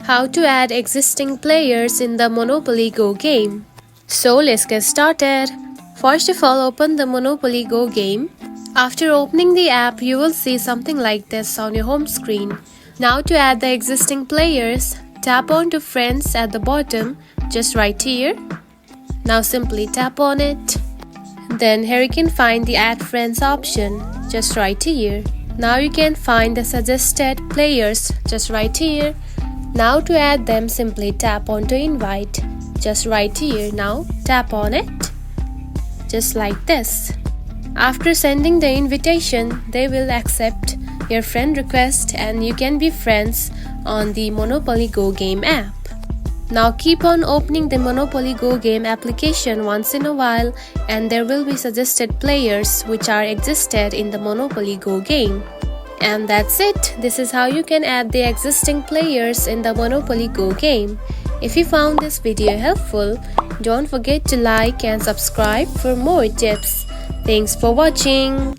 How to add existing players in the Monopoly Go game. So let's get started. First of all, open the Monopoly Go game. After opening the app, you will see something like this on your home screen. Now to add the existing players, tap on to friends at the bottom, just right here. Now simply tap on it. Then here you can find the add friends option, just right here. Now you can find the suggested players, just right here. Now to add them, simply tap on to invite, just right here. Now tap on it, just like this. After sending the invitation, they will accept your friend request and you can be friends on the Monopoly Go game app. Now keep on opening the Monopoly Go game application once in a while and there will be suggested players which are existed in the Monopoly Go game. And that's it. This is how you can add the existing players in the Monopoly Go game. If you found this video helpful, don't forget to like and subscribe for more tips. Thanks for watching.